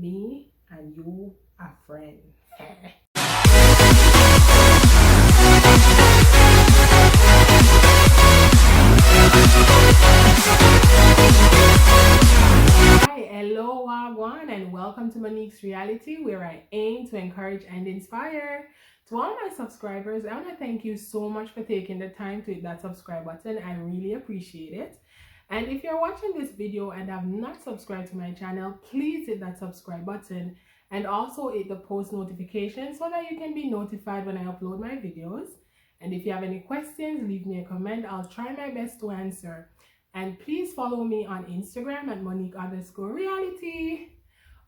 me and you are friends. Hi, hello, Wagwan, and welcome to Monique's Reality, where I aim to encourage and inspire. To all my subscribers, I want to thank you so much for taking the time to hit that subscribe button. I really appreciate it. And if you're watching this video and have not subscribed to my channel, please hit that subscribe button and also hit the post notification so that you can be notified when I upload my videos. And if you have any questions, leave me a comment. I'll try my best to answer. And please follow me on Instagram at Monique_reality.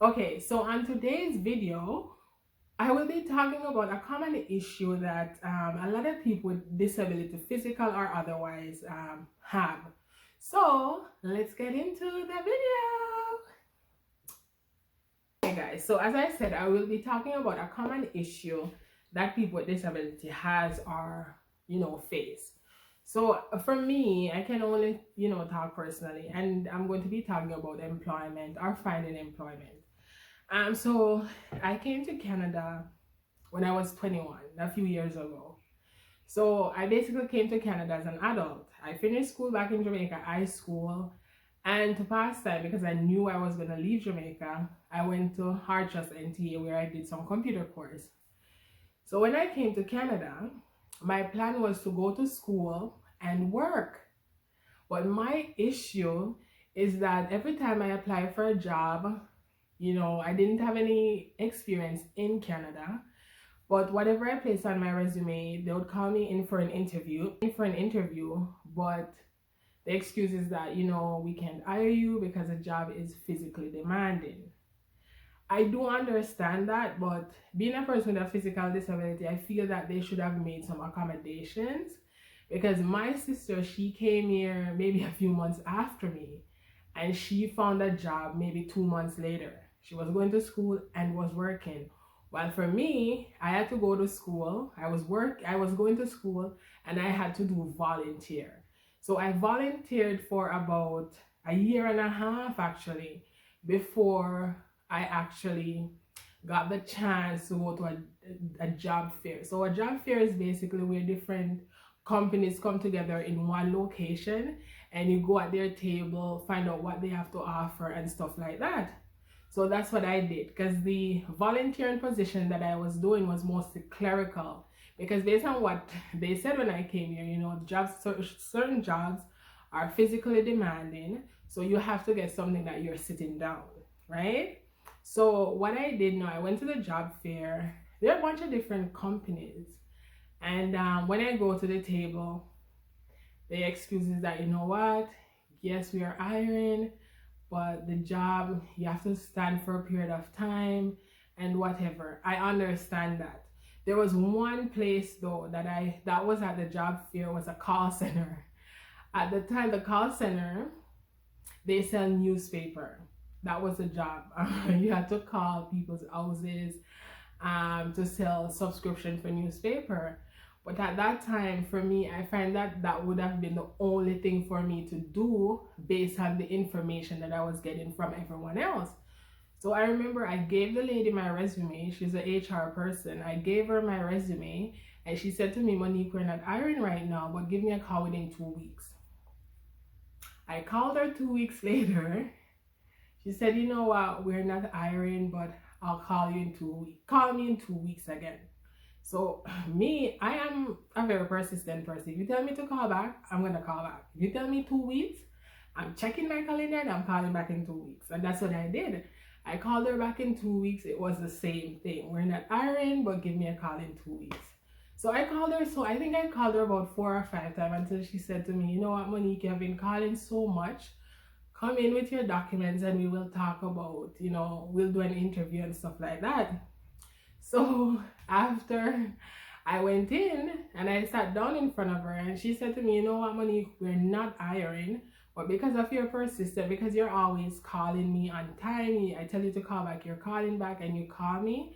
Okay, so on today's video, I will be talking about a common issue that a lot of people with disability, physical or otherwise, have. So let's get into the video. Okay guys, so as I said, I will be talking about a common issue that people with disability has or, face. So for me, I can only, talk personally, and I'm going to be talking about employment or finding employment. So I came to Canada when I was 21, a few years ago. So I basically came to Canada as an adult. I finished school back in Jamaica, high school, and to pass time, because I knew I was going to leave Jamaica, I went to Hartrust NTA where I did some computer course. So when I came to Canada, my plan was to go to school and work. But my issue is that every time I apply for a job, I didn't have any experience in Canada. But whatever I placed on my resume, they would call me in for an interview. But the excuse is that, we can't hire you because the job is physically demanding. I do understand that, but being a person with a physical disability, I feel that they should have made some accommodations, because my sister, she came here maybe a few months after me, and she found a job maybe 2 months later. She was going to school and was working. While for me, I had to go to school. I was going to school, and I had to do volunteer. So I volunteered for about a year and a half actually before I actually got the chance to go to a job fair. So a job fair is basically where different companies come together in one location, and you go at their table, find out what they have to offer and stuff like that. So that's what I did, because the volunteering position that I was doing was mostly clerical, because based on what they said when I came here, certain jobs are physically demanding, so you have to get something that you're sitting down, right? So what I did now, I went to the job fair. There are a bunch of different companies, and when I go to the table, the excuse is that, yes, we are hiring, but the job, you have to stand for a period of time and whatever. I understand that. There was one place though that was at the job fair, was a call center. At the time, the call center, they sell newspaper. That was the job. You had to call people's houses to sell subscription for newspaper. But at that time, for me, I find that would have been the only thing for me to do based on the information that I was getting from everyone else. So I remember I gave the lady my resume. She's an HR person. I gave her my resume, and she said to me, "Monique, we're not hiring right now, but give me a call within 2 weeks." I called her 2 weeks later. She said, "You know what, we're not hiring, but I'll call you in 2 weeks. Call me in 2 weeks again." So me, I am a very persistent person. If you tell me to call back, I'm going to call back. If you tell me 2 weeks, I'm checking my calendar and I'm calling back in 2 weeks. And that's what I did. I called her back in 2 weeks. It was the same thing. We're not hiring, but give me a call in 2 weeks. So I called her. So I think I called her about 4 or 5 times until she said to me, "You know what, Monique, you've been calling so much. Come in with your documents and we will talk about, we'll do an interview and stuff like that." So after I went in and I sat down in front of her, and she said to me, "You know what, Monique, we're not hiring, but because of your persistence, because you're always calling me on time, I tell you to call back, you're calling back and you call me,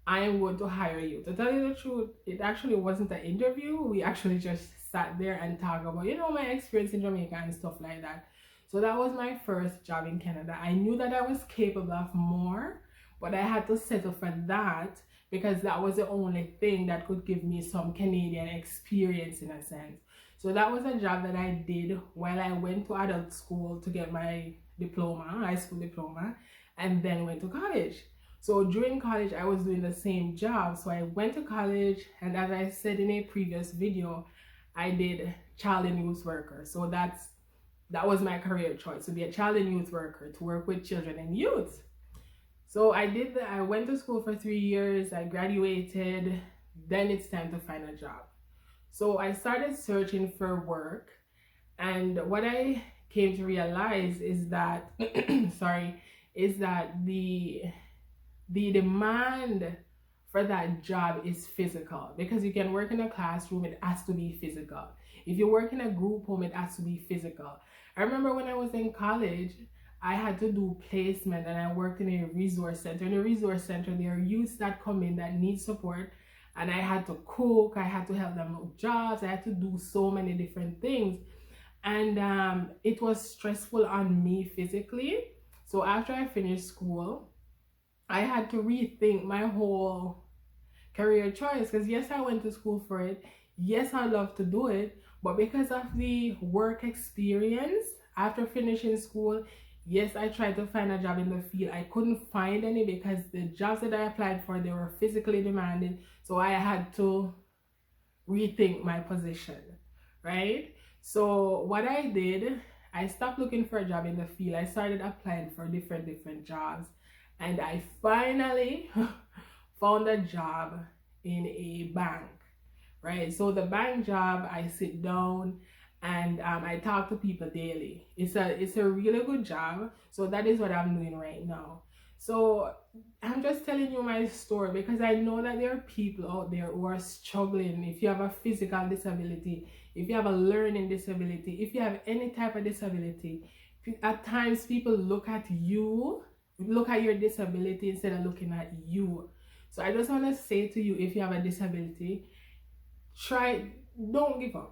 I am going to hire you." To tell you the truth, it actually wasn't an interview. We actually just sat there and talked about, my experience in Jamaica and stuff like that. So that was my first job in Canada. I knew that I was capable of more, but I had to settle for that because that was the only thing that could give me some Canadian experience in a sense. So that was a job that I did while I went to adult school to get my diploma, high school diploma, and then went to college. So during college, I was doing the same job. So I went to college, and as I said in a previous video, I did child and youth worker. So that was my career choice, to be a child and youth worker, to work with children and youth. So I did that. I went to school for 3 years. I graduated. Then it's time to find a job. So I started searching for work, and what I came to realize is that the demand for that job is physical, because you can work in a classroom, it has to be physical. If you work in a group home, it has to be physical. I remember when I was in college, I had to do placement, and I worked in a resource center. In a resource center, there are youths that come in that need support, and I had to cook, I had to help them with jobs, I had to do so many different things. And it was stressful on me physically. So after I finished school, I had to rethink my whole career choice, because yes, I went to school for it. Yes, I love to do it. But because of the work experience after finishing school, yes, I tried to find a job in the field. I couldn't find any because the jobs that I applied for, they were physically demanding. So I had to rethink my position, right? So what I did, I stopped looking for a job in the field. I started applying for different jobs, and I finally found a job in a bank, right? So the bank job, I sit down and I talk to people daily. It's a really good job. So that is what I'm doing right now. So I'm just telling you my story because I know that there are people out there who are struggling. If you have a physical disability, if you have a learning disability, if you have any type of disability, at times people look at you, look at your disability instead of looking at you. So I just want to say to you, if you have a disability, don't give up.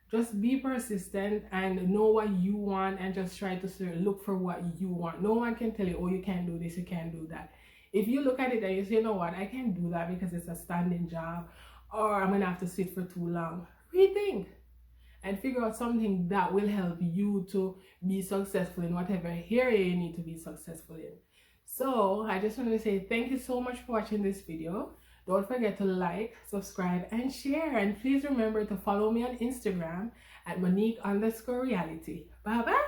Just be persistent and know what you want, and just try to look for what you want. No one can tell you, oh, you can't do this, you can't do that. If you look at it and you say, you know what, I can't do that because it's a standing job, or I'm going to have to sit for too long, rethink and figure out something that will help you to be successful in whatever area you need to be successful in. So I just want to say thank you so much for watching this video. Don't forget to like, subscribe, and share. And please remember to follow me on Instagram at Monique_reality. Bye-bye.